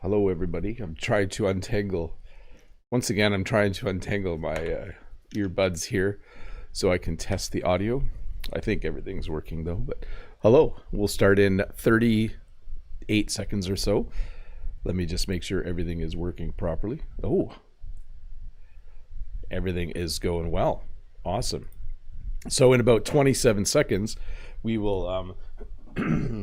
Hello, everybody. I'm trying to untangle. Once again, I'm trying to untangle my earbuds here so I can test the audio. I think everything's working though. But hello. We'll start in 38 seconds or so. Let me just make sure everything is working properly. Oh, everything is going well. Awesome. So in about 27 seconds, we will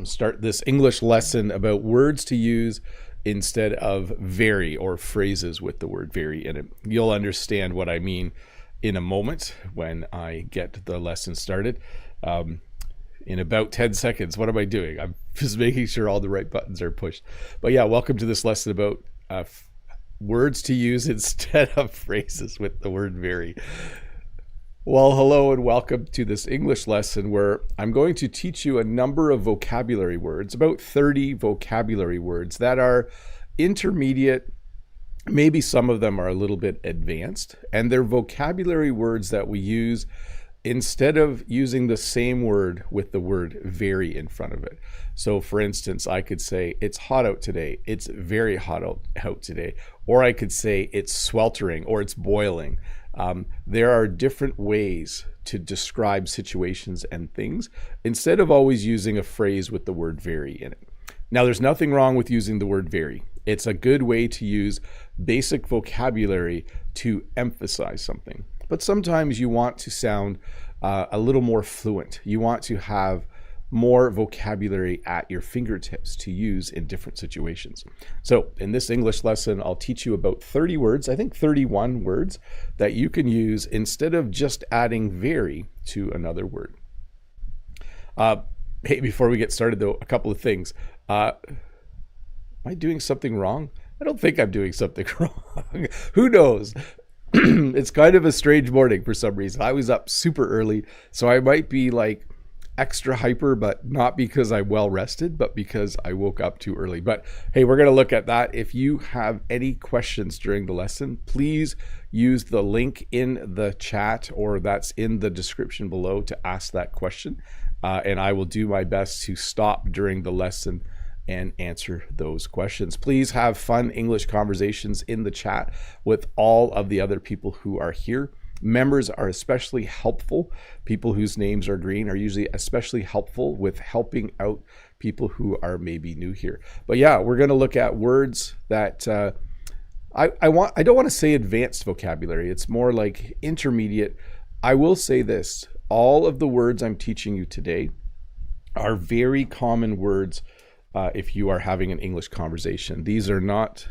start this English lesson about words to use instead of very, or phrases with the word very in it. You'll understand what I mean in a moment when I get the lesson started. In about 10 seconds, what am I doing? I'm just making sure all the right buttons are pushed. But yeah, welcome to this lesson about words to use instead of phrases with the word very. Well, hello and welcome to this English lesson where I'm going to teach you a number of vocabulary words, about 30 vocabulary words that are intermediate. Maybe some of them are a little bit advanced, and they're vocabulary words that we use instead of using the same word with the word very in front of it. So for instance, I could say it's hot out today. It's very hot out today. Or I could say it's sweltering or it's boiling. There are different ways to describe situations and things instead of always using a phrase with the word very in it. Now, there's nothing wrong with using the word very. It's a good way to use basic vocabulary to emphasize something. But sometimes you want to sound a little more fluent. You want to have more vocabulary at your fingertips to use in different situations. So in this English lesson, I'll teach you about 30 words, I think 31 words that you can use instead of just adding very to another word. Hey, before we get started though, a couple of things. Am I doing something wrong? I don't think I'm doing something wrong. Who knows? It's kind of a strange morning for some reason. I was up super early, so I might be like extra hyper, but not because I'm well rested, but because I woke up too early. But hey, we're going to look at that. If you have any questions during the lesson, please use the link in the chat or that's in the description below to ask that question. And I will do my best to stop during the lesson and answer those questions. Please have fun English conversations in the chat with all of the other people who are here. Members are especially helpful. People whose names are green are usually especially helpful with helping out people who are maybe new here. But yeah, we're going to look at words that I don't want to say advanced vocabulary. It's more like intermediate. I will say this, all of the words I'm teaching you today are very common words if you are having an English conversation. These are not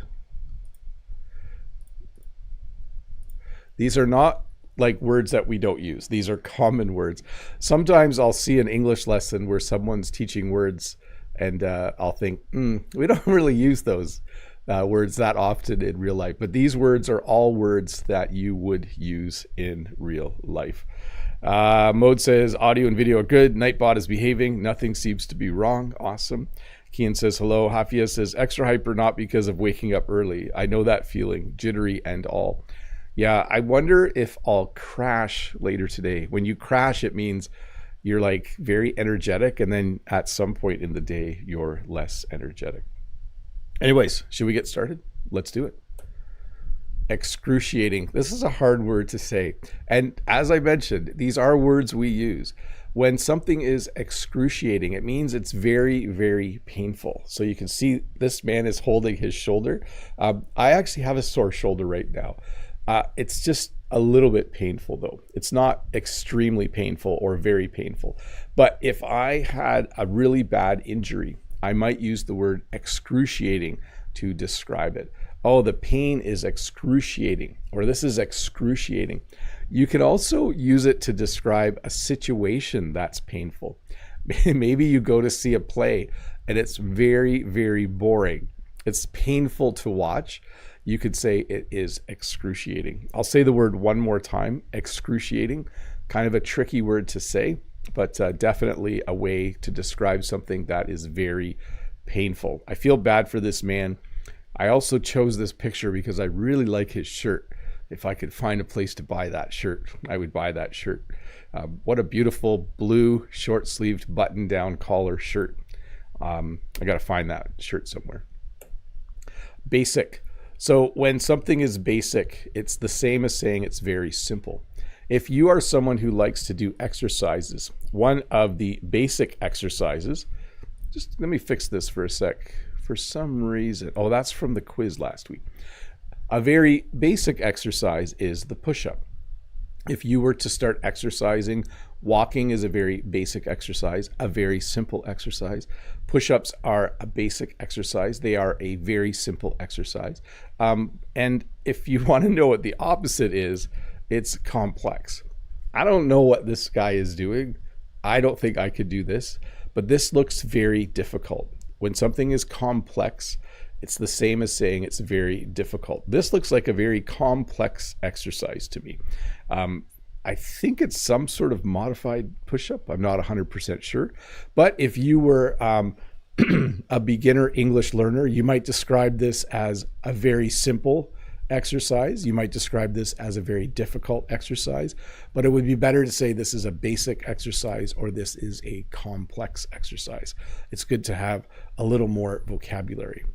like words that we don't use. These are common words. Sometimes I'll see an English lesson where someone's teaching words and I'll think, we don't really use those words that often in real life. But these words are all words that you would use in real life. Mode says audio and video are good. Nightbot is behaving. Nothing seems to be wrong. Awesome. Kian says hello. Hafia says extra hyper not because of waking up early. I know that feeling, jittery and all. Yeah, I wonder if I'll crash later today. When you crash, it means you're like very energetic, and then at some point in the day, you're less energetic. Anyways, should we get started? Let's do it. Excruciating. This is a hard word to say. And as I mentioned, these are words we use. When something is excruciating, it means it's very, very painful. So you can see this man is holding his shoulder. I actually have a sore shoulder right now. It's just a little bit painful though. It's not extremely painful or very painful. But if I had a really bad injury, I might use the word excruciating to describe it. Oh, the pain is excruciating, or this is excruciating. You can also use it to describe a situation that's painful. Maybe you go to see a play and it's very, very boring. It's painful to watch. You could say it is excruciating. I'll say the word one more time, excruciating. Kind of a tricky word to say, but definitely a way to describe something that is very painful. I feel bad for this man. I also chose this picture because I really like his shirt. If I could find a place to buy that shirt, I would buy that shirt. What a beautiful blue short-sleeved button-down collar shirt. I got to find that shirt somewhere. Basic. So when something is basic, it's the same as saying it's very simple. If you are someone who likes to do exercises, one of the basic exercises, just let me fix this for a sec. For some reason, oh, that's from the quiz last week. A very basic exercise is the push-up. If you were to start exercising, walking is a very basic exercise, a very simple exercise. Push-ups are a basic exercise. They are a very simple exercise. And if you want to know what the opposite is, it's complex. I don't know what this guy is doing. I don't think I could do this, but this looks very difficult. When something is complex, it's the same as saying it's very difficult. This looks like a very complex exercise to me. I think it's some sort of modified push-up. I'm not 100% sure. But if you were a beginner English learner, you might describe this as a very simple exercise. You might describe this as a very difficult exercise. But it would be better to say this is a basic exercise or this is a complex exercise. It's good to have a little more vocabulary.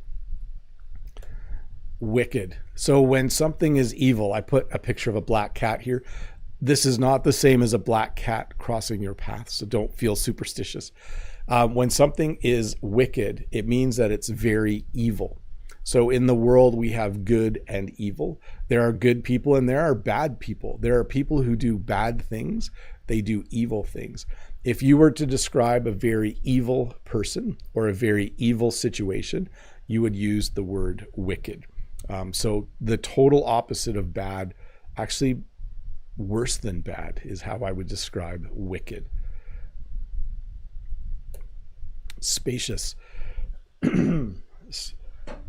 Wicked. So when something is evil, I put a picture of a black cat here. This is not the same as a black cat crossing your path, so don't feel superstitious. When something is wicked, it means that it's very evil. So in the world, we have good and evil. There are good people and there are bad people. There are people who do bad things. They do evil things. If you were to describe a very evil person or a very evil situation, you would use the word wicked. So the total opposite of bad, actually worse than bad, is how I would describe wicked. Spacious.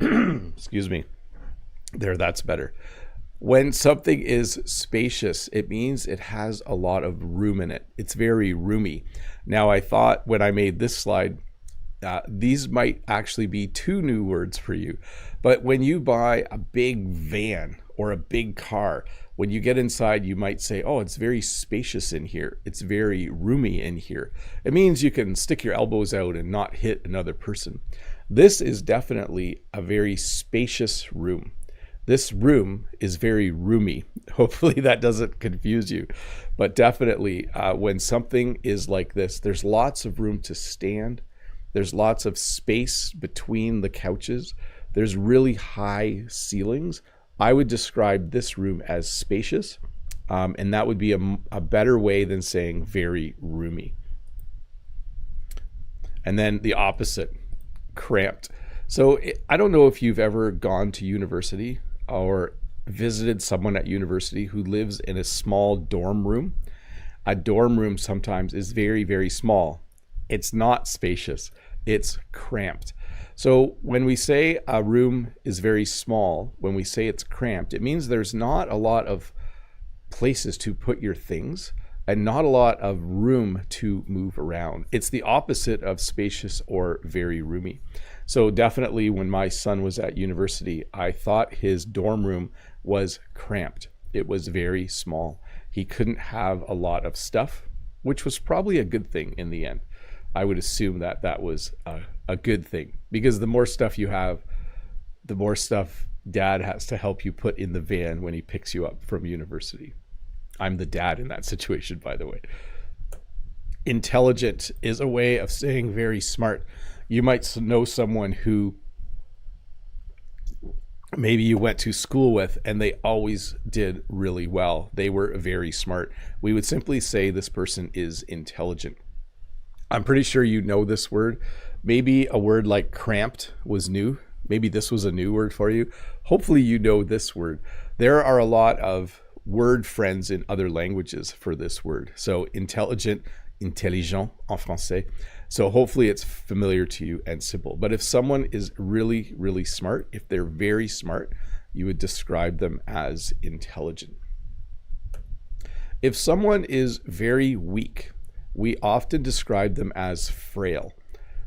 Excuse me. There, that's better. When something is spacious, it means it has a lot of room in it. It's very roomy. Now, I thought when I made this slide, these might actually be two new words for you. But when you buy a big van or a big car, when you get inside, you might say, oh, it's very spacious in here. It's very roomy in here. It means you can stick your elbows out and not hit another person. This is definitely a very spacious room. This room is very roomy. Hopefully that doesn't confuse you. But definitely when something is like this, there's lots of room to stand. There's lots of space between the couches. There's really high ceilings. I would describe this room as spacious, and that would be a better way than saying very roomy. And then the opposite, cramped. So I don't know if you've ever gone to university or visited someone at university who lives in a small dorm room. A dorm room sometimes is very, very small. It's not spacious, it's cramped. So when we say a room is very small, when we say it's cramped, it means there's not a lot of places to put your things and not a lot of room to move around. It's the opposite of spacious or very roomy. So definitely when my son was at university, I thought his dorm room was cramped. It was very small. He couldn't have a lot of stuff, which was probably a good thing in the end. I would assume that that was a good thing, because the more stuff you have, the more stuff dad has to help you put in the van when he picks you up from university. I'm the dad in that situation, by the way. Intelligent is a way of saying very smart. You might know someone who maybe you went to school with and they always did really well. They were very smart. We would simply say this person is intelligent. I'm pretty sure you know this word. Maybe a word like cramped was new. Maybe this was a new word for you. Hopefully you know this word. There are a lot of word friends in other languages for this word. So intelligent, intelligent en français. So hopefully it's familiar to you and simple. But if someone is really, really smart, if they're very smart, you would describe them as intelligent. If someone is very weak, we often describe them as frail.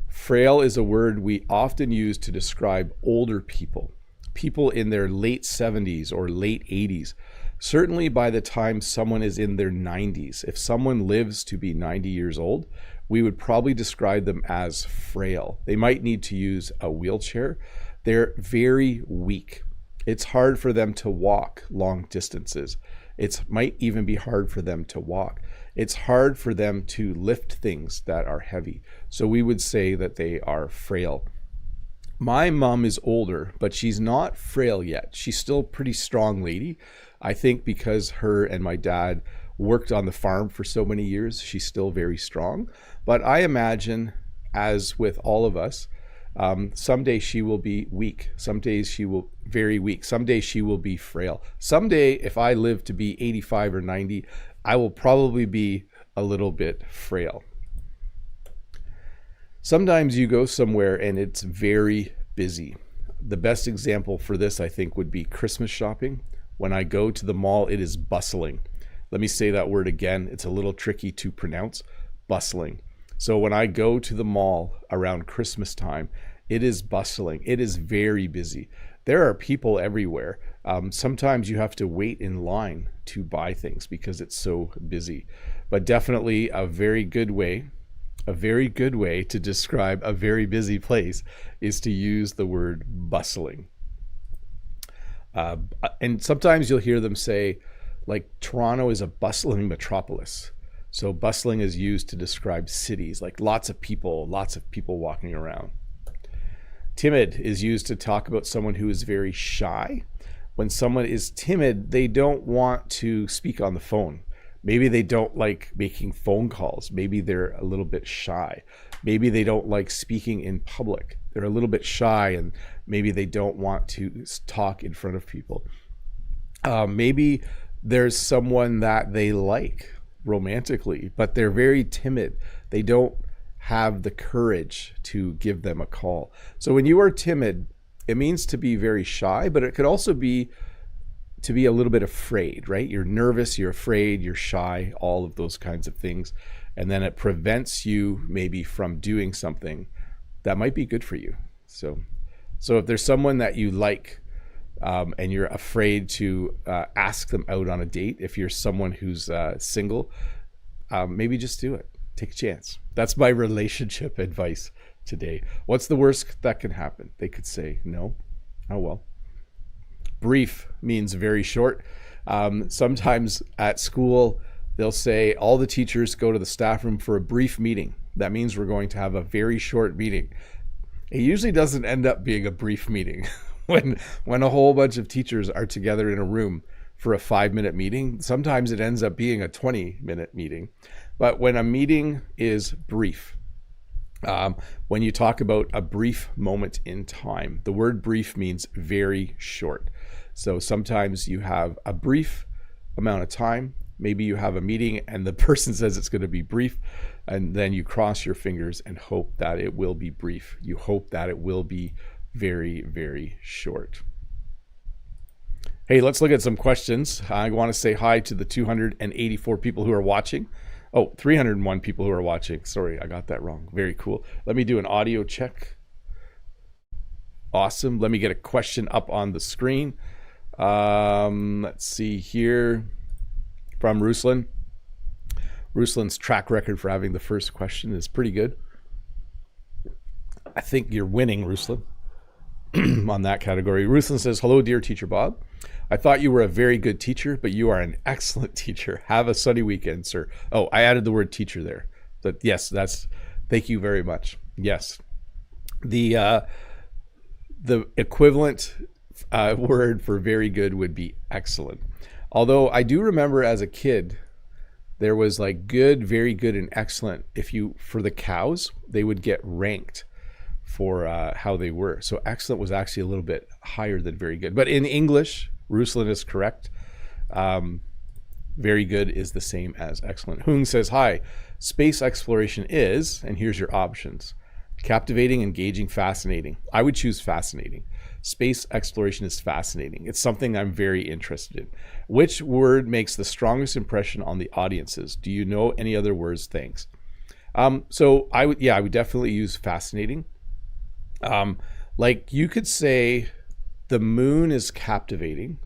Frail is a word we often use to describe older people, people in their late 70s or late 80s. Certainly by the time someone is in their 90s, if someone lives to be 90 years old, we would probably describe them as frail. They might need to use a wheelchair. They're very weak. It's hard for them to walk long distances. It might even be hard for them to walk. It's hard for them to lift things that are heavy. So we would say that they are frail. My mom is older, but she's not frail yet. She's still a pretty strong lady. I think because her and my dad worked on the farm for so many years, she's still very strong. But I imagine, as with all of us, someday she will be weak. Some days she will very weak. Someday she will be frail. Someday, if I live to be 85 or 90, I will probably be a little bit frail. Sometimes you go somewhere and it's very busy. The best example for this, I think, would be Christmas shopping. When I go to the mall, it is bustling. Let me say that word again. It's a little tricky to pronounce. Bustling. So when I go to the mall around Christmas time, it is bustling. It is very busy. There are people everywhere. Sometimes you have to wait in line to buy things because it's so busy. But definitely a very good way to describe a very busy place is to use the word bustling. And sometimes you'll hear them say, like, Toronto is a bustling metropolis. So bustling is used to describe cities, like lots of people walking around. Timid is used to talk about someone who is very shy. When someone is timid, they don't want to speak on the phone. Maybe they don't like making phone calls. Maybe they're a little bit shy. Maybe they don't like speaking in public. They're a little bit shy and maybe they don't want to talk in front of people. Maybe there's someone that they like romantically, but they're very timid. They don't have the courage to give them a call. So when you are timid, it means to be very shy, but it could also be to be a little bit afraid, right? You're nervous, you're afraid, you're shy, all of those kinds of things. And then it prevents you maybe from doing something that might be good for you. So if there's someone that you like and you're afraid to ask them out on a date, if you're someone who's single, maybe just do it. Take a chance. That's my relationship advice today. What's the worst that can happen? They could say no. Oh, well. Brief means very short. Sometimes at school, they'll say all the teachers go to the staff room for a brief meeting. That means we're going to have a very short meeting. It usually doesn't end up being a brief meeting. When a whole bunch of teachers are together in a room for a 5-minute meeting, sometimes it ends up being a 20-minute meeting. But when a meeting is brief, when you talk about a brief moment in time, the word brief means very short. So sometimes you have a brief amount of time. Maybe you have a meeting and the person says it's going to be brief, and then you cross your fingers and hope that it will be brief. You hope that it will be very, very short. Hey, let's look at some questions. I want to say hi to the 284 people who are watching. Oh, 301 people who are watching. Sorry, I got that wrong. Very cool. Let me do an audio check. Awesome. Let me get a question up on the screen. Let's see here. From Ruslan. Ruslan's track record for having the first question is pretty good. I think you're winning, Ruslan, on that category. Ruslan says, hello, dear Teacher Bob. I thought you were a very good teacher, but you are an excellent teacher. Have a sunny weekend, sir. Oh, I added the word teacher there. But yes, thank you very much. Yes. The equivalent word for very good would be excellent. Although I do remember as a kid, there was like good, very good, and excellent. For the cows, they would get ranked for how they were. So excellent was actually a little bit higher than very good. But in English, Ruslan is correct. Very good is the same as excellent. Hung says, hi, space exploration is, and here's your options. Captivating, engaging, fascinating. I would choose fascinating. Space exploration is fascinating. It's something I'm very interested in. Which word makes the strongest impression on the audiences? Do you know any other words? Thanks. So I would definitely use fascinating. Like you could say the moon is captivating,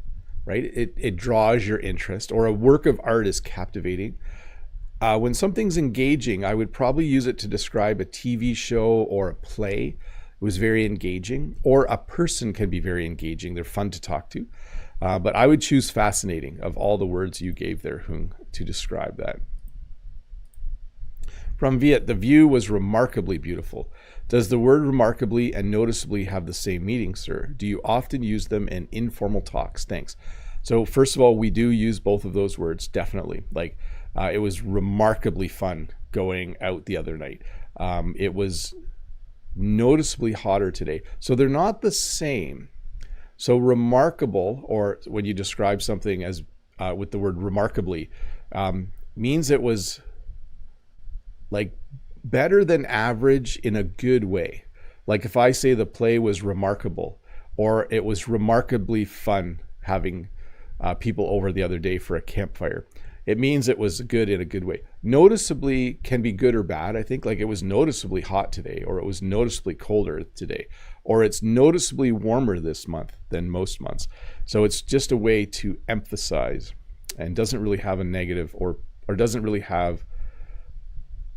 right? It draws your interest, or a work of art is captivating. When something's engaging, I would probably use it to describe a TV show or a play. It was very engaging, or a person can be very engaging. They're fun to talk to. But I would choose fascinating of all the words you gave there, Hung, to describe that. From Viet, the view was remarkably beautiful. Does the word remarkably and noticeably have the same meaning, sir? Do you often use them in informal talks? Thanks. So first of all, we do use both of those words, definitely. Like, it was remarkably fun going out the other night. It was noticeably hotter today. So they're not the same. So remarkable, or when you describe something as with the word remarkably, means it was like better than average in a good way. Like if I say the play was remarkable, or it was remarkably fun having people over the other day for a campfire, it means it was good in a good way. Noticeably can be good or bad. I think like it was noticeably hot today, or it was noticeably colder today, or it's noticeably warmer this month than most months. So it's just a way to emphasize, and doesn't really have a negative, or doesn't really have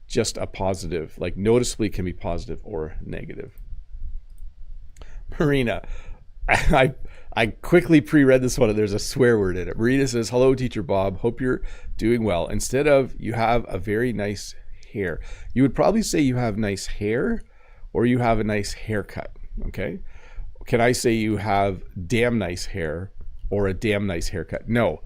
just a positive. Like noticeably can be positive or negative. Marina, I quickly pre-read this one and there's a swear word in it. Marina says, hello, Teacher Bob. Hope you're doing well. Instead of you have a very nice hair, you would probably say you have nice hair, or you have a nice haircut. Okay. Can I say you have damn nice hair or a damn nice haircut? No.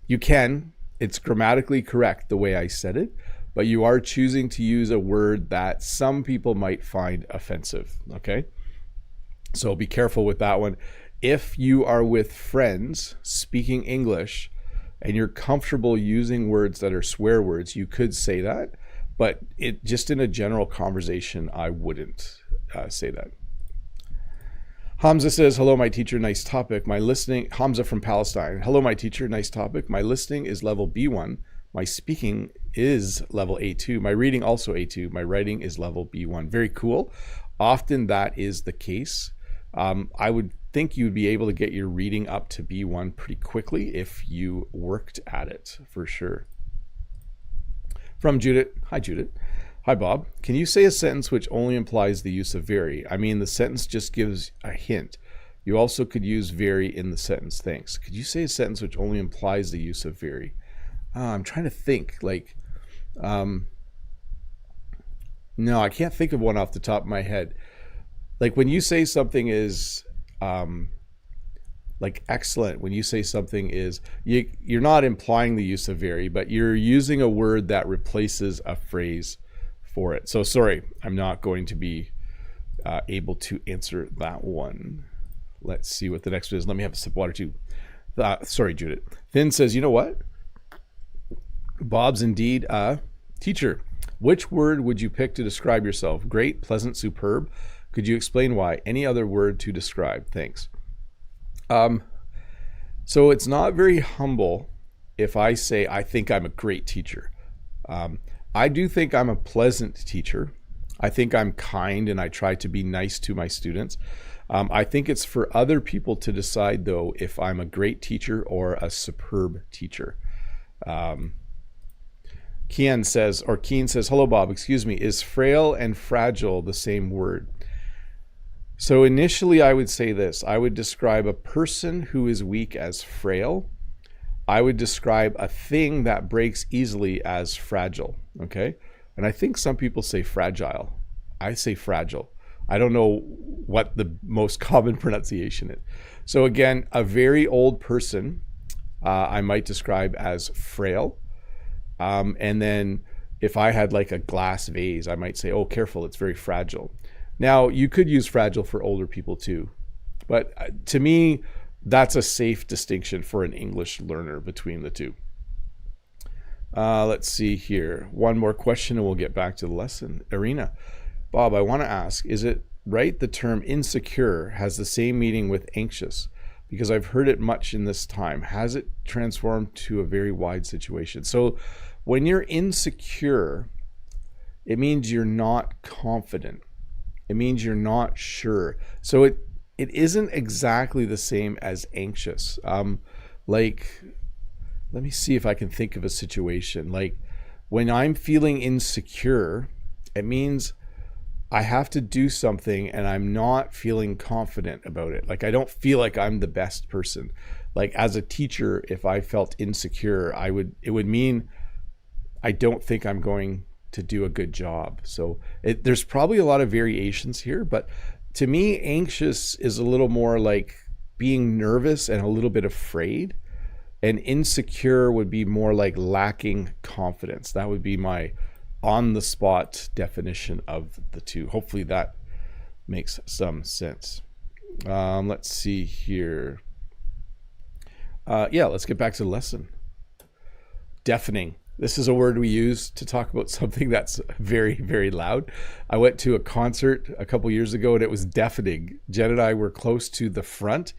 You can. It's grammatically correct the way I said it, but you are choosing to use a word that some people might find offensive. Okay. So be careful with that one. If you are with friends speaking English and you're comfortable using words that are swear words, you could say that, but it just in a general conversation, I wouldn't say that. Hamza says, hello, my teacher, nice topic. My listening, Hamza from Palestine. Hello, my teacher, nice topic. My listening is level B1. My speaking is level A2. My reading also A2. My writing is level B1. Very cool. Often that is the case. I would think you'd be able to get your reading up to B1 pretty quickly if you worked at it, for sure. From Judith. Hi, Judith. Hi, Bob. Can you say a sentence which only implies the use of very? I mean, the sentence just gives a hint. You also could use very in the sentence. Thanks. Could you say a sentence which only implies the use of very? I'm trying to think. Like, no, I can't think of one off the top of my head. Like when you say something is like excellent, when you say something is, you're not implying the use of very, but you're using a word that replaces a phrase for it. So sorry, I'm not going to be able to answer that one. Let's see what the next one is. Let me have a sip of water too. Sorry, Judith. Finn says, you know what? Bob's indeed a teacher. Which word would you pick to describe yourself? Great, pleasant, superb. Could you explain why? Any other word to describe? Thanks. So it's not very humble if I say I think I'm a great teacher. I do think I'm a pleasant teacher. I think I'm kind and I try to be nice to my students. I think it's for other people to decide, though, if I'm a great teacher or a superb teacher. Keen says, hello, Bob, excuse me, is frail and fragile the same word? So initially I would say this. I would describe a person who is weak as frail. I would describe a thing that breaks easily as fragile, okay? And I think some people say fragile. I say fragile. I don't know what the most common pronunciation is. So again, a very old person, I might describe as frail. And then if I had like a glass vase, I might say, oh, careful, it's very fragile. Now, you could use fragile for older people too. But to me, that's a safe distinction for an English learner between the two. Let's see here. One more question and we'll get back to the lesson. Irina, Bob, I want to ask, is it right the term insecure has the same meaning with anxious? Because I've heard it much in this time. Has it transformed to a very wide situation? So when you're insecure, it means you're not confident. It means you're not sure. So it isn't exactly the same as anxious. Like, let me see if I can think of a situation. Like when I'm feeling insecure, it means I have to do something and I'm not feeling confident about it. Like I don't feel like I'm the best person. Like as a teacher, if I felt insecure, it would mean I don't think I'm going to do a good job. So there's probably a lot of variations here, but to me, anxious is a little more like being nervous and a little bit afraid. And insecure would be more like lacking confidence. That would be my on the spot definition of the two. Hopefully that makes some sense. Let's see here. Let's get back to the lesson. Deafening. This is a word we use to talk about something that's very, very loud. I went to a concert a couple years ago and it was deafening. Jen and I were close to the front.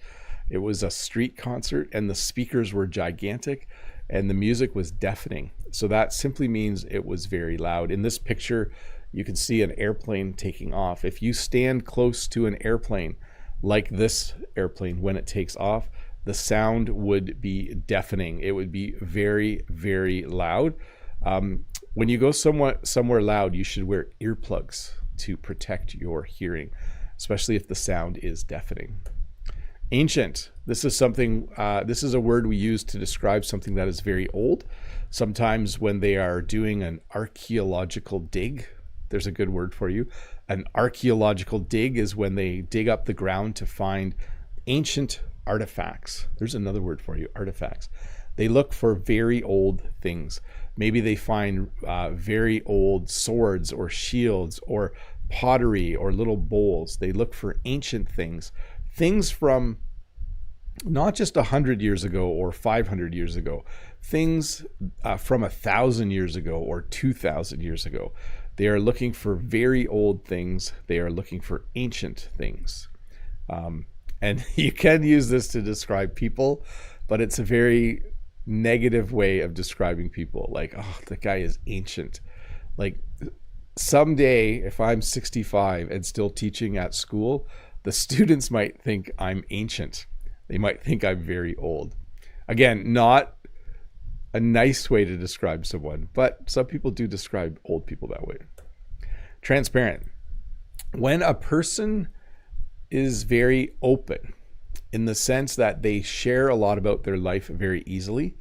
It was a street concert and the speakers were gigantic and the music was deafening. So that simply means it was very loud. In this picture, you can see an airplane taking off. If you stand close to an airplane, like this airplane when it takes off, the sound would be deafening. It would be very, very loud. When you go somewhere loud, you should wear earplugs to protect your hearing, especially if the sound is deafening. Ancient. This is a word we use to describe something that is very old. Sometimes when they are doing an archaeological dig, there's a good word for you. An archaeological dig is when they dig up the ground to find ancient artifacts. There's another word for you, artifacts. They look for very old things. Maybe they find very old swords or shields or pottery or little bowls. They look for ancient things. Things from not just 100 years ago or 500 years ago, things from 1,000 years ago or 2,000 years ago. They are looking for very old things. They are looking for ancient things. And you can use this to describe people, but it's a very negative way of describing people. Like, oh, the guy is ancient. Like someday, if I'm 65 and still teaching at school, the students might think I'm ancient. They might think I'm very old. Again, not a nice way to describe someone, but some people do describe old people that way. Transparent. When a person is very open in the sense that they share a lot about their life very easily,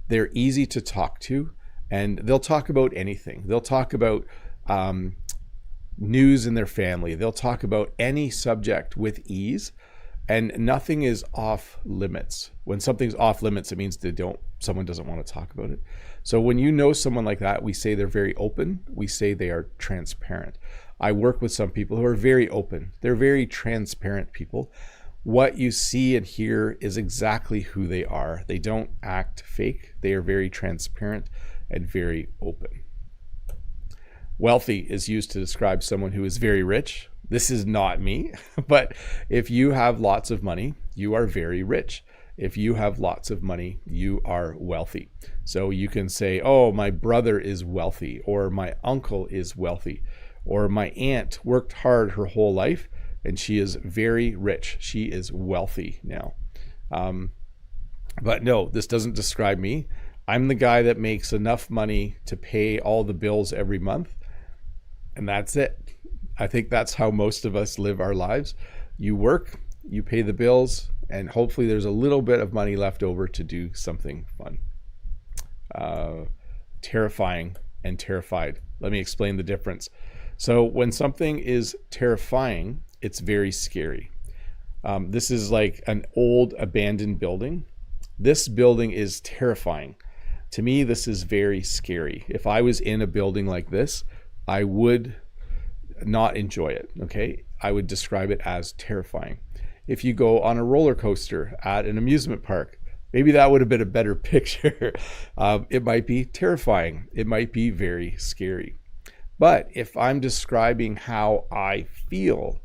they're easy to talk to, and they'll talk about anything. They'll talk about news in their family. They'll talk about any subject with ease, and nothing is off limits. When something's off limits, it means someone doesn't want to talk about it. So when you know someone like that, we say they're very open. We say they are transparent. I work with some people who are very open. They're very transparent people. What you see and hear is exactly who they are. They don't act fake. They are very transparent and very open. Wealthy is used to describe someone who is very rich. This is not me, but if you have lots of money, you are very rich. If you have lots of money, you are wealthy. So you can say, oh, my brother is wealthy, or my uncle is wealthy, or my aunt worked hard her whole life and she is very rich. She is wealthy now. But no, this doesn't describe me. I'm the guy that makes enough money to pay all the bills every month. And that's it. I think that's how most of us live our lives. You work, you pay the bills, and hopefully there's a little bit of money left over to do something fun. Terrifying and terrified. Let me explain the difference. So when something is terrifying, it's very scary. This is like an old abandoned building. This building is terrifying. To me, this is very scary. If I was in a building like this, I would not enjoy it, okay? I would describe it as terrifying. If you go on a roller coaster at an amusement park, maybe that would have been a better picture. It might be terrifying. It might be very scary. But if I'm describing how I feel,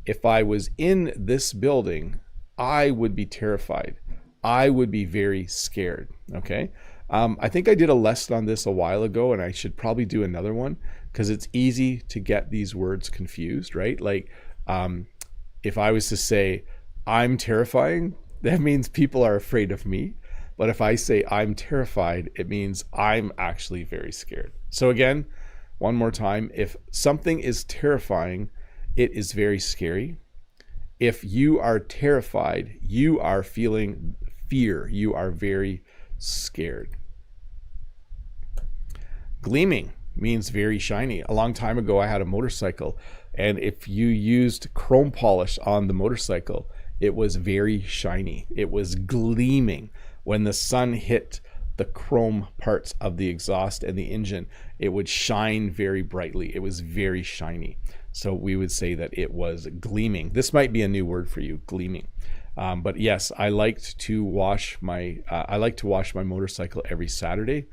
if I was in this building, I would be terrified. I would be very scared, okay? I think I did a lesson on this a while ago, and I should probably do another one because it's easy to get these words confused, right? Like if I was to say, I'm terrifying, that means people are afraid of me. But if I say I'm terrified, it means I'm actually very scared. So again, One more time. If something is terrifying, it is very scary. If you are terrified, you are feeling fear. You are very scared. Gleaming means very shiny. A long time ago, I had a motorcycle, and if you used chrome polish on the motorcycle, it was very shiny. It was gleaming. When the sun hit the chrome parts of the exhaust and the engine, it would shine very brightly. It was very shiny. So we would say that it was gleaming. This might be a new word for you, gleaming. But yes, I like to wash my motorcycle every Saturday.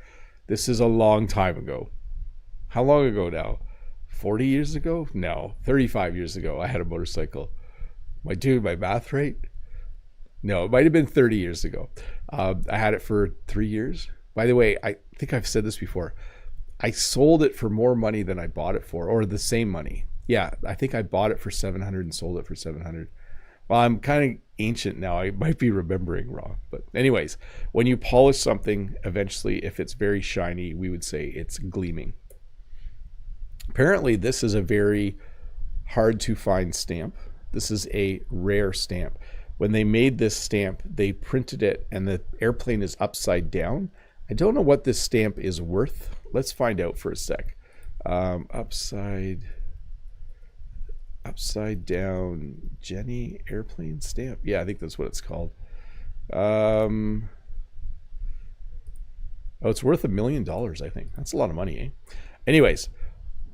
This is a long time ago. How long ago now? 40 years ago? No, 35 years ago. I had a motorcycle. Am I doing my math right? No, it might have been 30 years ago. I had it for 3 years. By the way, I think I've said this before. I sold it for more money than I bought it for, or the same money. Yeah, I think I bought it for 700 and sold it for 700. Well, I'm kind of ancient now. I might be remembering wrong. But anyways, when you polish something, eventually, if it's very shiny, we would say it's gleaming. Apparently, this is a very hard to find stamp. This is a rare stamp. When they made this stamp, they printed it and the airplane is upside down. I don't know what this stamp is worth. Let's find out for a sec. Upside down Jenny airplane stamp. Yeah, I think that's what it's called. Oh, it's worth $1 million, I think. That's a lot of money, eh? Anyways,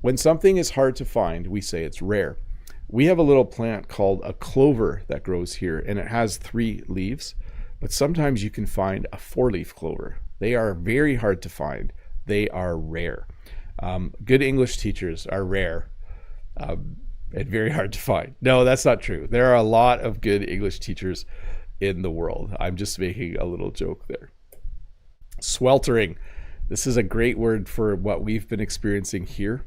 when something is hard to find, we say it's rare. We have a little plant called a clover that grows here, and it has 3 leaves, but sometimes you can find a 4-leaf clover. They are very hard to find. They are rare. Good English teachers are rare and very hard to find. No, that's not true. There are a lot of good English teachers in the world. I'm just making a little joke there. Sweltering. This is a great word for what we've been experiencing here.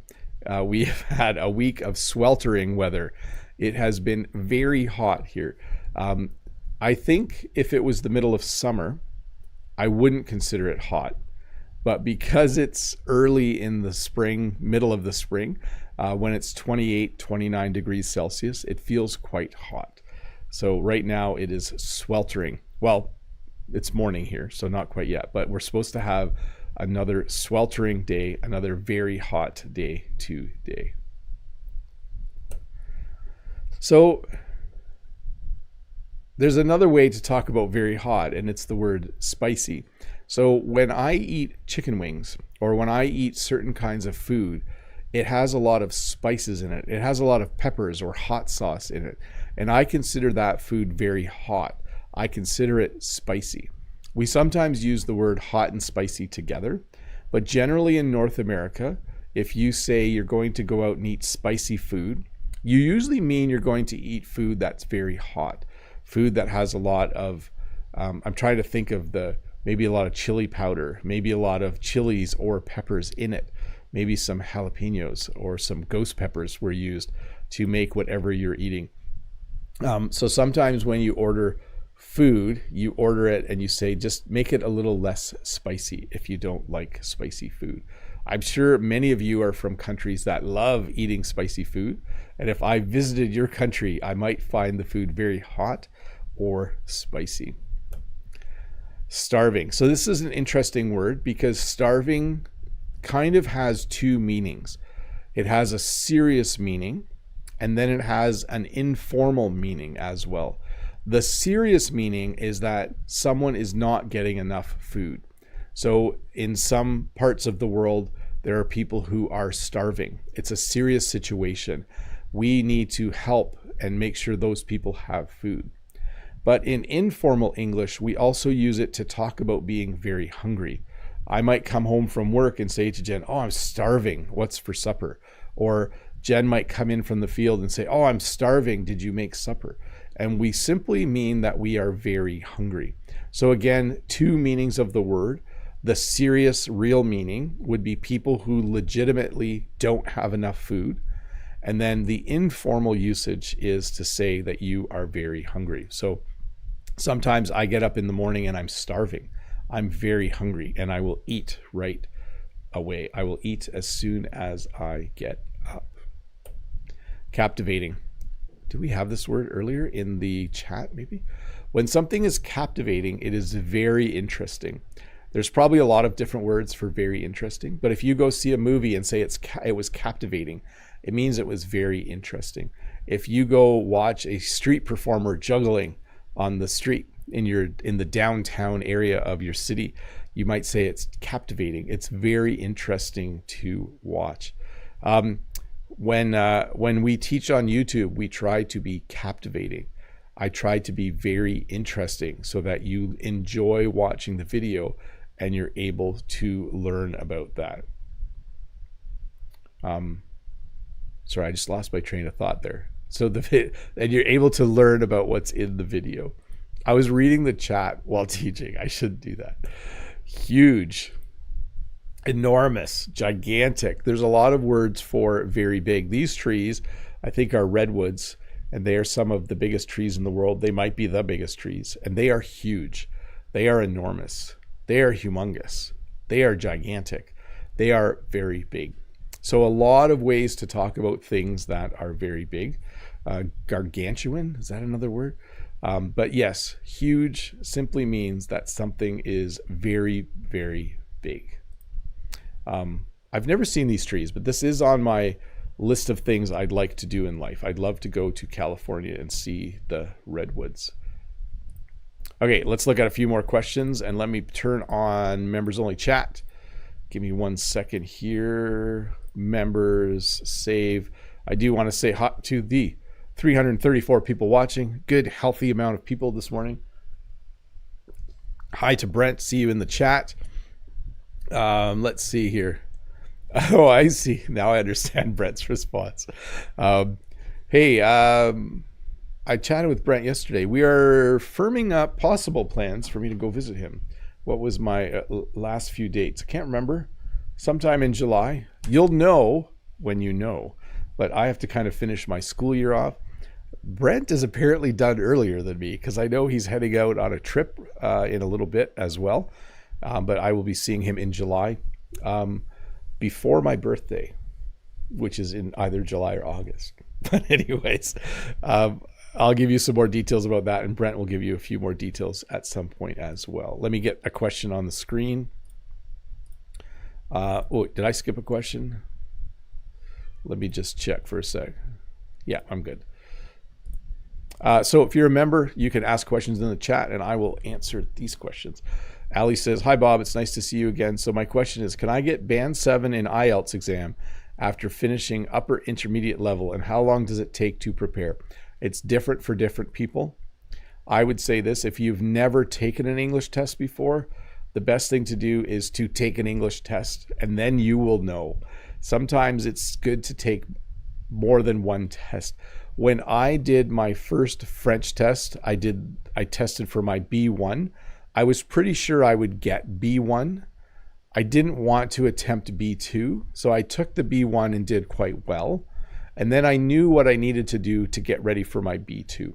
We have had a week of sweltering weather. It has been very hot here. I think if it was the middle of summer, I wouldn't consider it hot. But because it's early in the spring, middle of the spring, when it's 28, 29 degrees Celsius, it feels quite hot. So right now it is sweltering. Well, it's morning here, so not quite yet, but we're supposed to have another sweltering day, another very hot day today. So there's another way to talk about very hot, and it's the word spicy. So when I eat chicken wings, or when I eat certain kinds of food, it has a lot of spices in it. It has a lot of peppers or hot sauce in it. And I consider that food very hot. I consider it spicy. We sometimes use the word hot and spicy together, but generally in North America, if you say you're going to go out and eat spicy food, you usually mean you're going to eat food that's very hot, food that has a lot of, I'm trying to think of maybe a lot of chili powder, maybe a lot of chilies or peppers in it, maybe some jalapenos or some ghost peppers were used to make whatever you're eating. So sometimes when you order food, you order it and you say, just make it a little less spicy if you don't like spicy food. I'm sure many of you are from countries that love eating spicy food. And if I visited your country, I might find the food very hot or spicy. Starving. So this is an interesting word because starving kind of has 2 meanings. It has a serious meaning, and then it has an informal meaning as well. The serious meaning is that someone is not getting enough food. So in some parts of the world, there are people who are starving. It's a serious situation. We need to help and make sure those people have food. But in informal English, we also use it to talk about being very hungry. I might come home from work and say to Jen, oh, I'm starving. What's for supper? Or Jen might come in from the field and say, oh, I'm starving. Did you make supper? And we simply mean that we are very hungry. So again, 2 meanings of the word. The serious, real meaning would be people who legitimately don't have enough food. And then the informal usage is to say that you are very hungry. So sometimes I get up in the morning and I'm starving. I'm very hungry and I will eat right away. I will eat as soon as I get up. Captivating. Do we have this word earlier in the chat maybe? When something is captivating, it is very interesting. There's probably a lot of different words for very interesting, but if you go see a movie and say it was captivating, it means it was very interesting. If you go watch a street performer juggling on the street in the downtown area of your city, you might say it's captivating. It's very interesting to watch. When we teach on YouTube, we try to be captivating. I try to be very interesting so that you enjoy watching the video and you're able to learn about that. Sorry, I just lost my train of thought there. So and you're able to learn about what's in the video. I was reading the chat while teaching. I shouldn't do that. Huge, enormous, gigantic. There's a lot of words for very big. These trees, I think, are redwoods, and they are some of the biggest trees in the world. They might be the biggest trees, and they are huge. They are enormous. They are humongous. They are gigantic. They are very big. So a lot of ways to talk about things that are very big. Gargantuan, is that another word? But yes, huge simply means that something is very, very big. I've never seen these trees, but this is on my list of things I'd like to do in life. I'd love to go to California and see the redwoods. Okay, let's look at a few more questions, and let me turn on members only chat. Give me 1 second here. Members, save. I do want to say hi to the 334 people watching. Good, healthy amount of people this morning. Hi to Brent. See you in the chat. Let's see here. Oh, I see. Now I understand Brent's response. Hey, I chatted with Brent yesterday. We are firming up possible plans for me to go visit him. What was my last few dates? I can't remember. Sometime in July. You'll know when you know. But I have to kind of finish my school year off. Brent is apparently done earlier than me because I know he's heading out on a trip in a little bit as well. But I will be seeing him in July before my birthday, which is in either July or August. But anyways, I'll give you some more details about that, and Brent will give you a few more details at some point as well. Let me get a question on the screen. Oh, did I skip a question? Let me just check for a sec. Yeah, I'm good. So if you're a member, you can ask questions in the chat, and I will answer these questions. Ali says, hi, Bob. It's nice to see you again. So my question is, can I get Band 7 in IELTS exam after finishing upper intermediate level, and how long does it take to prepare? It's different for different people. I would say this, if you've never taken an English test before, the best thing to do is to take an English test, and then you will know. Sometimes it's good to take more than one test. When I did my first French test, I tested for my B1. I was pretty sure I would get B1. I didn't want to attempt B2, so I took the B1 and did quite well. And then I knew what I needed to do to get ready for my B2.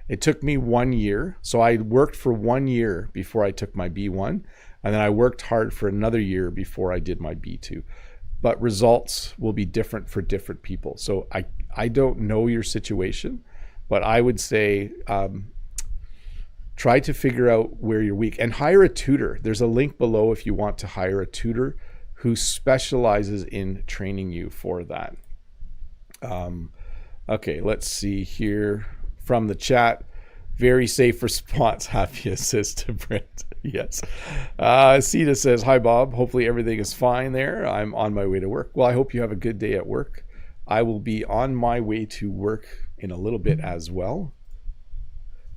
It took me 1 year, so I worked for 1 year before I took my B1, and then I worked hard for another year before I did my B2. But results will be different for different people. So I don't know your situation, but I would say try to figure out where you're weak and hire a tutor. There's a link below if you want to hire a tutor who specializes in training you for that. Okay, let's see here from the chat. Very safe response. Happy assist to Brent. Yes. Sita says, hi, Bob. Hopefully everything is fine there. I'm on my way to work. Well, I hope you have a good day at work. I will be on my way to work in a little bit as well.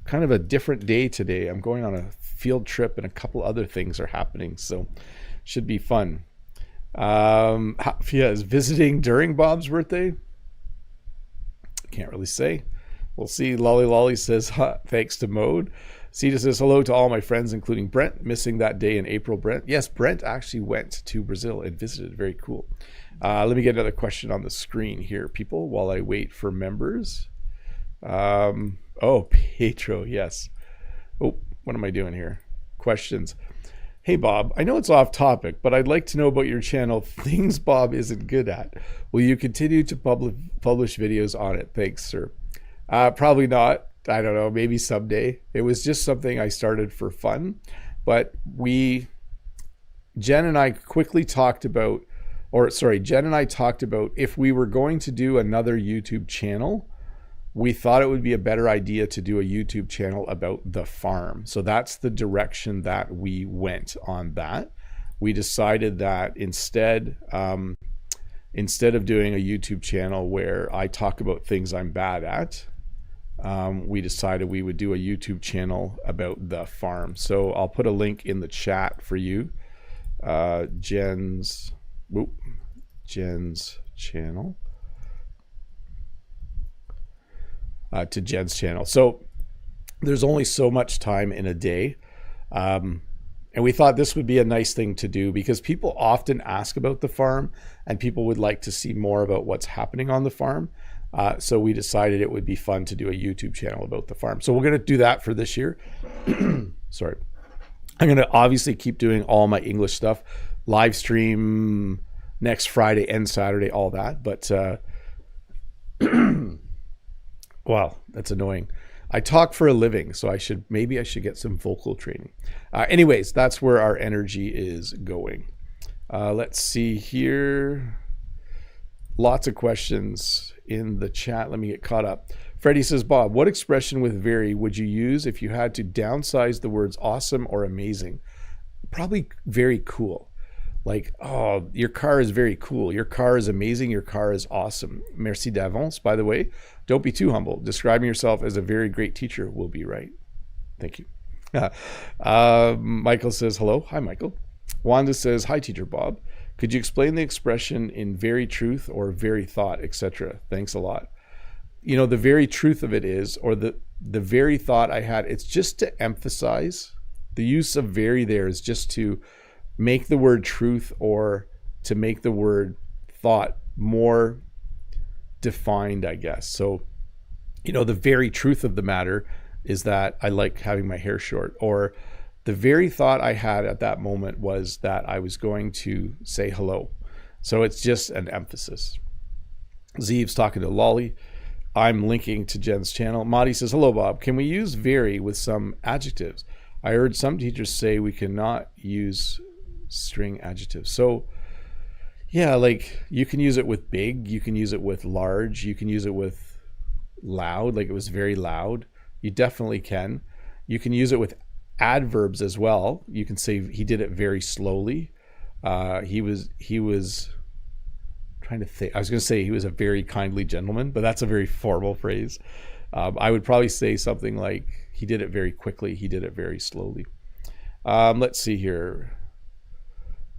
Kind of a different day today. I'm going on a field trip and a couple other things are happening, so should be fun. Hafia is visiting during Bob's birthday. Can't really say. We'll see. Lolly Lolly says, thanks to Mode. Sita says, hello to all my friends, including Brent. Missing that day in April, Brent. Yes, Brent actually went to Brazil and visited. Very cool. Let me get another question on the screen here, people, while I wait for members. Oh, Pedro, yes. Oh, what am I doing here? Questions. Hey Bob, I know it's off topic, but I'd like to know about your channel, Things Bob Isn't Good At. Will you continue to publish videos on it? Thanks, sir. Probably not. I don't know, maybe someday. It was just something I started for fun, but Jen and I talked about if we were going to do another YouTube channel, we thought it would be a better idea to do a YouTube channel about the farm. So that's the direction that we went on that. We decided that instead of doing a YouTube channel where I talk about things I'm bad at, we decided we would do a YouTube channel about the farm. So I'll put a link in the chat for you. Jen's channel. To Jen's channel. So there's only so much time in a day. And we thought this would be a nice thing to do because people often ask about the farm and people would like to see more about what's happening on the farm. So we decided it would be fun to do a YouTube channel about the farm. So we're going to do that for this year. Sorry. I'm going to obviously keep doing all my English stuff, live stream next Friday and Saturday, all that. But wow, that's annoying. I talk for a living, so maybe I should get some vocal training. Anyways, that's where our energy is going. Let's see here. Lots of questions in the chat. Let me get caught up. Freddie says, Bob, what expression with very would you use if you had to downsize the words awesome or amazing? Probably very cool. Like, oh, your car is very cool. Your car is amazing. Your car is awesome. Merci d'avance, by the way. Don't be too humble. Describing yourself as a very great teacher will be right. Thank you. Michael says, hello. Hi, Michael. Wanda says, hi, Teacher Bob. Could you explain the expression in very truth or very thought, etc.? Thanks a lot. You know, the very truth of it is, or the very thought I had, it's just to emphasize. The use of very there is just to make the word truth or to make the word thought more defined, I guess. So, you know, the very truth of the matter is that I like having my hair short, or the very thought I had at that moment was that I was going to say hello. So it's just an emphasis. Zeeve's talking to Lolly. I'm linking to Jen's channel. Madi says, hello, Bob. Can we use very with some adjectives? I heard some teachers say we cannot use string adjectives. So yeah, like you can use it with big, you can use it with large, you can use it with loud, like it was very loud. You definitely can. You can use it with adverbs as well. You can say he did it very slowly. He was trying to think. I was going to say he was a very kindly gentleman, but that's a very formal phrase. I would probably say something like he did it very quickly. He did it very slowly. Let's see here.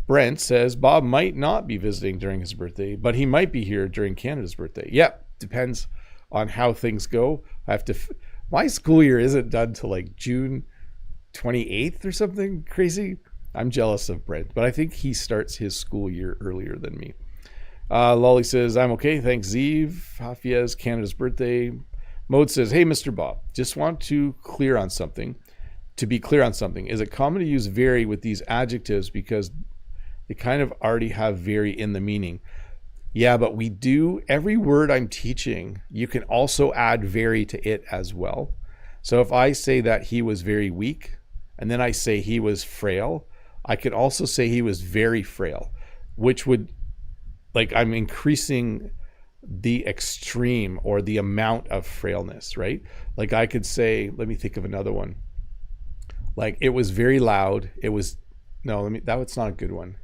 Brent says, Bob might not be visiting during his birthday, but he might be here during Canada's birthday. Yep, depends on how things go. I have to, my school year isn't done till like June 28th or something crazy. I'm jealous of Brent, but I think he starts his school year earlier than me. Lolly says, I'm okay, thanks, Zeev. Hafiez, Canada's birthday. Mode says, hey, Mr. Bob, just want to be clear on something. Is it common to use very with these adjectives because they kind of already have very in the meaning? Yeah, but we do, every word I'm teaching, you can also add very to it as well. So if I say that he was very weak, and then I say he was frail, I could also say he was very frail, which would, like, I'm increasing the extreme or the amount of frailness, right? Like I could say, let me think of another one. Like it was very loud. It was, no, that's not a good one.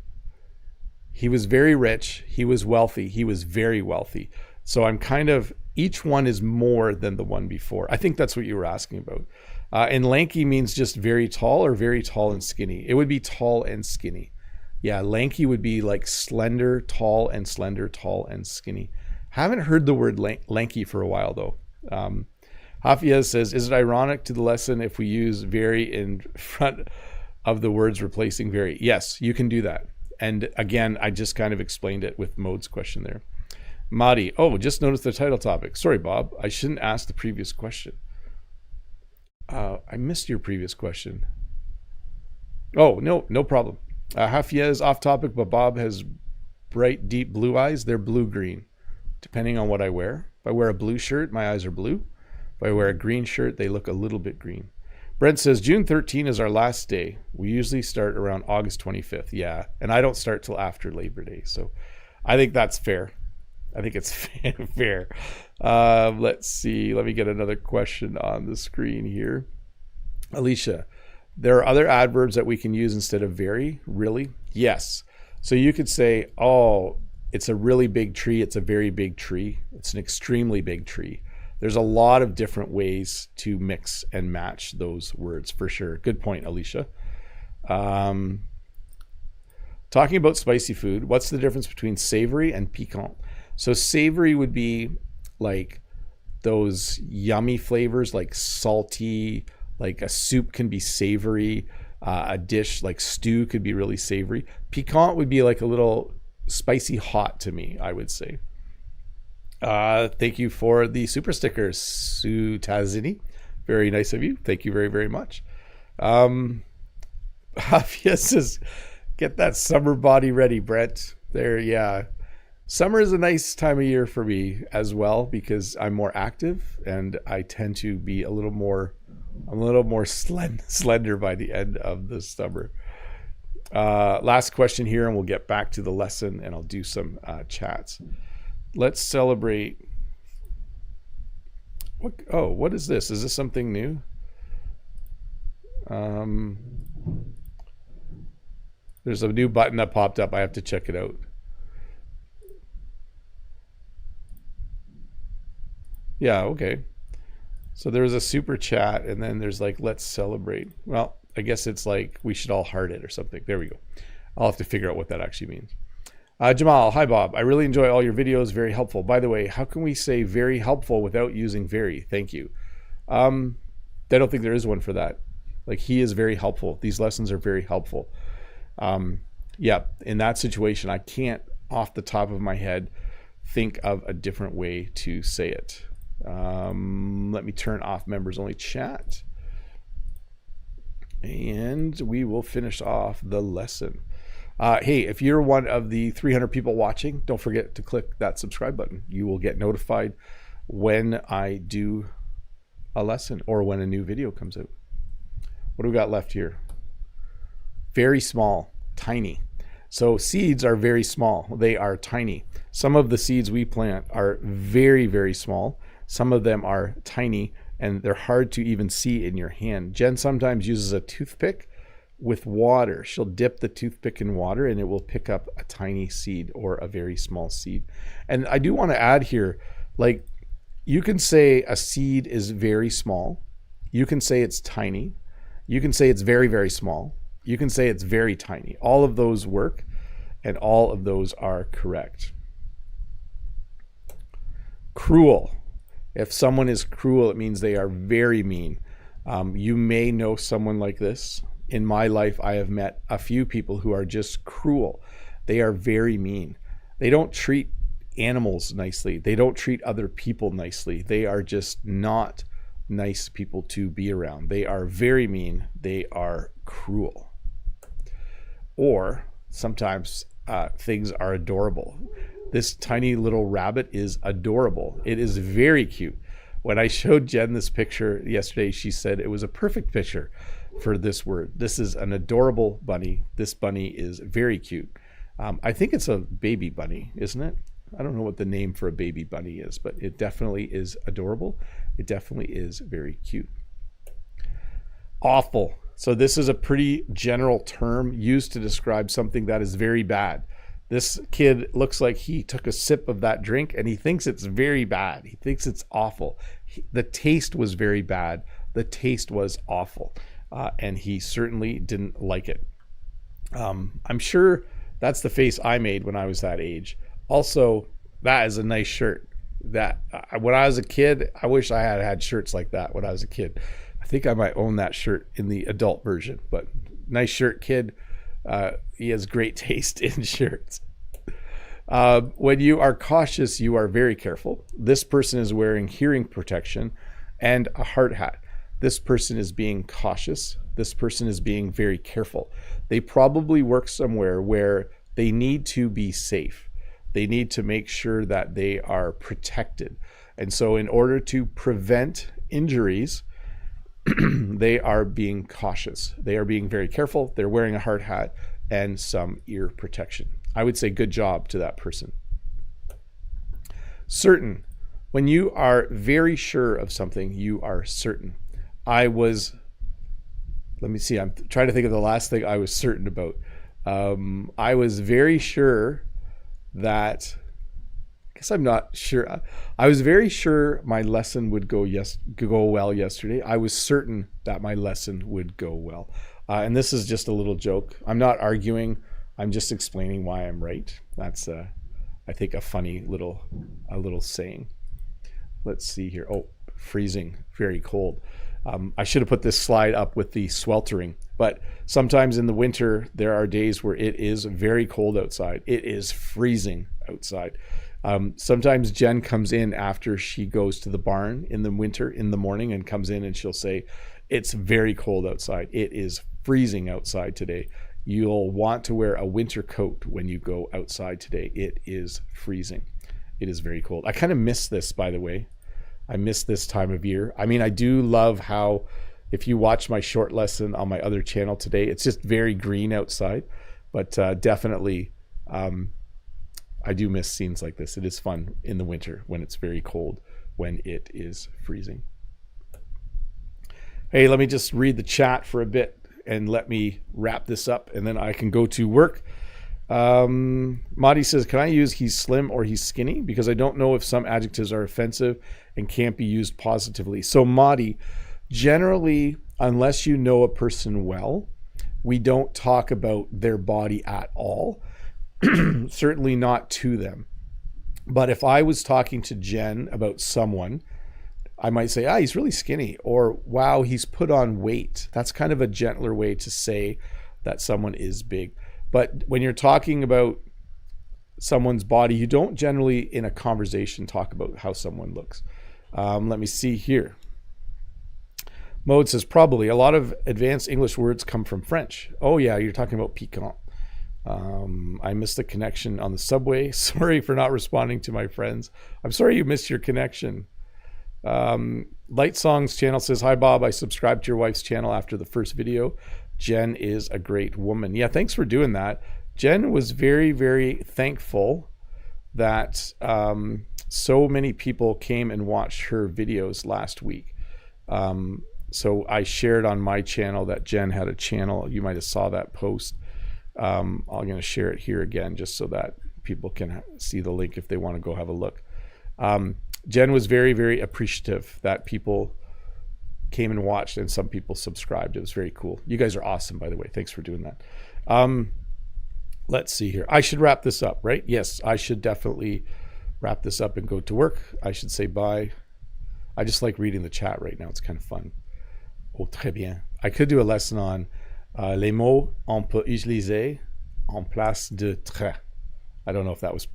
He was very rich. He was wealthy. He was very wealthy. So I'm kind of, each one is more than the one before. I think that's what you were asking about. And lanky means just very tall or very tall and skinny. It would be tall and skinny. Yeah, lanky would be like slender, tall, and skinny. Haven't heard the word lanky for a while though. Hafiez says, is it ironic to the lesson if we use very in front of the words replacing very? Yes, you can do that. And again, I just kind of explained it with Mode's question there. Madi, oh, just noticed the title topic. Sorry, Bob, I shouldn't ask the previous question. I missed your previous question. Oh, no problem. Hafia is off topic, but Bob has bright, deep blue eyes. They're blue-green, depending on what I wear. If I wear a blue shirt, my eyes are blue. If I wear a green shirt, they look a little bit green. Brent says, June 13 is our last day. We usually start around August 25th. Yeah, and I don't start till after Labor Day. So I think that's fair. I think it's fair. Let's see. Let me get another question on the screen here. Alicia, there are other adverbs that we can use instead of very? Really? Yes. So you could say, oh, it's a really big tree. It's a very big tree. It's an extremely big tree. There's a lot of different ways to mix and match those words for sure. Good point, Alicia. Talking about spicy food, what's the difference between savory and piquant? So savory would be like those yummy flavors, like salty, like a soup can be savory. A dish like stew could be really savory. Piquant would be like a little spicy hot to me, I would say. Thank you for the super stickers, Sue Tazini. Very nice of you. Thank you very, very much. Hafia says, get that summer body ready, Brent. There, yeah. Summer is a nice time of year for me as well because I'm more active and I tend to be a little more slender by the end of the summer. Last question here, and we'll get back to the lesson, and I'll do some chats. Let's celebrate. What is this? Is this something new? There's a new button that popped up. I have to check it out. Yeah, okay. So there's a super chat, and then there's like, let's celebrate. Well, I guess it's like we should all heart it or something. There we go. I'll have to figure out what that actually means. Jamal, hi Bob. I really enjoy all your videos. Very helpful. By the way, how can we say very helpful without using very? Thank you. I don't think there is one for that. Like, he is very helpful. These lessons are very helpful. Yeah, in that situation, I can't off the top of my head think of a different way to say it. Let me turn off members only chat, and we will finish off the lesson. Hey, if you're one of the 300 people watching, don't forget to click that subscribe button. You will get notified when I do a lesson or when a new video comes out. What do we got left here? Very small, tiny. So seeds are very small. They are tiny. Some of the seeds we plant are very, very small. Some of them are tiny, and they're hard to even see in your hand. Jen sometimes uses a toothpick with water. She'll dip the toothpick in water, and it will pick up a tiny seed or a very small seed. And I do want to add here, like, you can say a seed is very small. You can say it's tiny. You can say it's very, very small. You can say it's very tiny. All of those work, and all of those are correct. Cruel. If someone is cruel, it means they are very mean. You may know someone like this. In my life, I have met a few people who are just cruel. They are very mean. They don't treat animals nicely. They don't treat other people nicely. They are just not nice people to be around. They are very mean. They are cruel. Or sometimes things are adorable. This tiny little rabbit is adorable. It is very cute. When I showed Jen this picture yesterday, she said it was a perfect picture for this word. This is an adorable bunny. This bunny is very cute. I think it's a baby bunny, isn't it? I don't know what the name for a baby bunny is, but it definitely is adorable. It definitely is very cute. Awful. So this is a pretty general term used to describe something that is very bad. This kid looks like he took a sip of that drink and he thinks it's very bad. He thinks it's awful. The taste was very bad. The taste was awful. And he certainly didn't like it. I'm sure that's the face I made when I was that age. Also, that is a nice shirt. That when I was a kid, I wish I had shirts like that when I was a kid. I think I might own that shirt in the adult version, but nice shirt, kid. He has great taste in shirts. When you are cautious, you are very careful. This person is wearing hearing protection and a hard hat. This person is being cautious. This person is being very careful. They probably work somewhere where they need to be safe. They need to make sure that they are protected. And so in order to prevent injuries, they are being cautious. They are being very careful. They're wearing a hard hat and some ear protection. I would say good job to that person. Certain. When you are very sure of something, you are certain. Let me see, I'm trying to think of the last thing I was certain about. I was very sure that, I guess I'm not sure. I was very sure my lesson would go well yesterday. I was certain that my lesson would go well. And this is just a little joke. I'm not arguing. I'm just explaining why I'm right. That's, I think, a funny little saying. Let's see here. Oh, freezing, very cold. I should have put this slide up with the sweltering, but sometimes in the winter, there are days where it is very cold outside. It is freezing outside. Sometimes Jen comes in after she goes to the barn in the winter in the morning and comes in and she'll say, it's very cold outside. It is freezing outside today. You'll want to wear a winter coat when you go outside today. It is freezing. It is very cold. I kind of miss this, by the way. I miss this time of year. I mean, I do love how, if you watch my short lesson on my other channel today, it's just very green outside, but definitely I do miss scenes like this. It is fun in the winter when it's very cold, when it is freezing. Hey, let me just read the chat for a bit and let me wrap this up and then I can go to work. Madi says, can I use he's slim or he's skinny? Because I don't know if some adjectives are offensive and can't be used positively. So Madi, generally, unless you know a person well, we don't talk about their body at all. Certainly not to them. But if I was talking to Jen about someone, I might say, he's really skinny, or wow, he's put on weight. That's kind of a gentler way to say that someone is big. But when you're talking about someone's body, you don't generally in a conversation talk about how someone looks. Let me see here. Mode says, probably a lot of advanced English words come from French. Oh yeah, you're talking about piquant. I missed the connection on the subway. Sorry for not responding to my friends. I'm sorry you missed your connection. Light Songs channel says, hi Bob, I subscribed to your wife's channel after the first video. Jen is a great woman. Yeah, thanks for doing that. Jen was very, very thankful that so many people came and watched her videos last week. So I shared on my channel that Jen had a channel. You might have saw that post. I'm going to share it here again just so that people can see the link if they want to go have a look. Jen was very, very appreciative that people came and watched and some people subscribed. It was very cool. You guys are awesome, by the way. Thanks for doing that. Let's see here. I should wrap this up, right? Yes, I should definitely wrap this up and go to work. I should say bye. I just like reading the chat right now. It's kind of fun. Oh, très bien. I could do a lesson on les mots on peut utiliser en place de très. I don't know if that was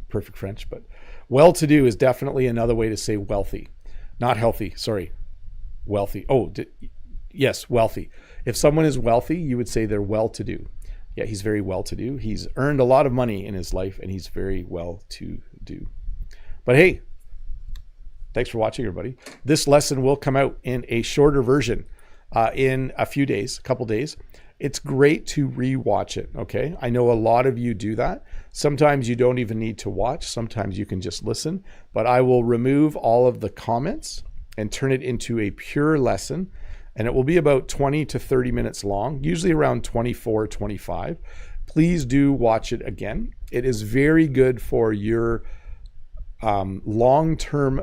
perfect French, but well-to-do is definitely another way to say wealthy. Not healthy, sorry. Wealthy. Oh, yes, wealthy. If someone is wealthy, you would say they're well-to-do. Yeah, he's very well-to-do. He's earned a lot of money in his life, and he's very well-to-do. But hey, thanks for watching, everybody. This lesson will come out in a shorter version in a few days, a couple days. It's great to re-watch it, okay? I know a lot of you do that. Sometimes you don't even need to watch. Sometimes you can just listen. But I will remove all of the comments and turn it into a pure lesson. And it will be about 20 to 30 minutes long, usually around 24, 25. Please do watch it again. It is very good for your long-term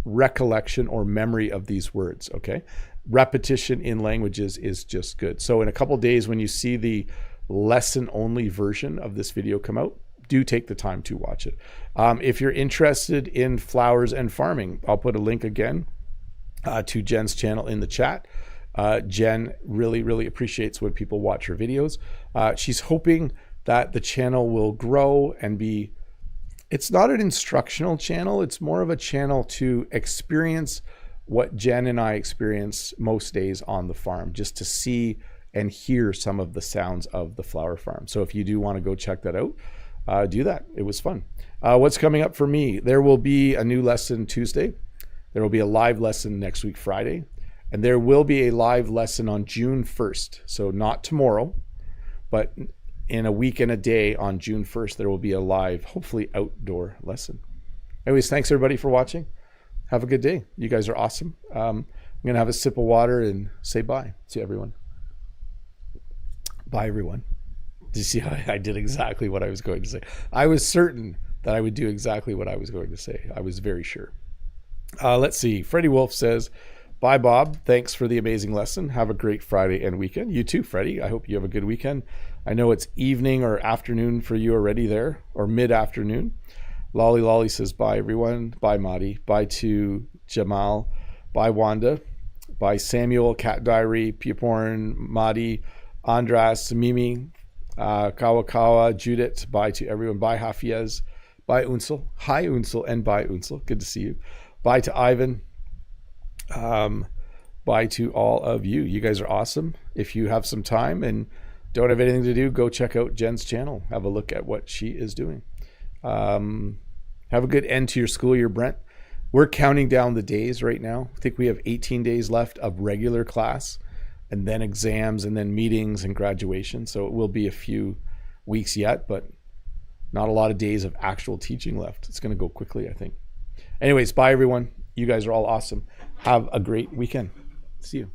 recollection or memory of these words, okay? Repetition in languages is just good. So in a couple of days, when you see the lesson-only version of this video come out, do take the time to watch it. If you're interested in flowers and farming, I'll put a link again to Jen's channel in the chat. Jen really, really appreciates when people watch her videos. She's hoping that the channel will grow and be, it's not an instructional channel, it's more of a channel to experience what Jen and I experience most days on the farm, just to see and hear some of the sounds of the flower farm. So if you do want to go check that out, do that. It was fun. What's coming up for me? There will be a new lesson Tuesday. There will be a live lesson next week, Friday. And there will be a live lesson on June 1st. So not tomorrow, but in a week and a day on June 1st, there will be a live, hopefully outdoor lesson. Anyways, thanks everybody for watching. Have a good day. You guys are awesome. I'm going to have a sip of water and say bye to everyone. Bye, everyone. Did you see how I did exactly what I was going to say? I was certain that I would do exactly what I was going to say. I was very sure. Let's see. Freddie Wolf says, bye, Bob. Thanks for the amazing lesson. Have a great Friday and weekend. You too, Freddie. I hope you have a good weekend. I know it's evening or afternoon for you already there, or mid-afternoon. Lolly Lolly says, bye, everyone. Bye, Madi. Bye to Jamal. Bye, Wanda. Bye, Samuel, Cat Diary, Piaporn, Madi, Andras, Mimi, Kawakawa, Judith. Bye to everyone. Bye, Hafiez. Bye, Unsel. Hi, Unsel, and bye, Unsel. Good to see you. Bye to Ivan. Bye to all of you. You guys are awesome. If you have some time and don't have anything to do, go check out Jen's channel. Have a look at what she is doing. Have a good end to your school year, Brent. We're counting down the days right now. I think we have 18 days left of regular class, and then exams, and then meetings and graduation. So it will be a few weeks yet, but not a lot of days of actual teaching left. It's going to go quickly, I think. Anyways, bye everyone. You guys are all awesome. Have a great weekend. See you.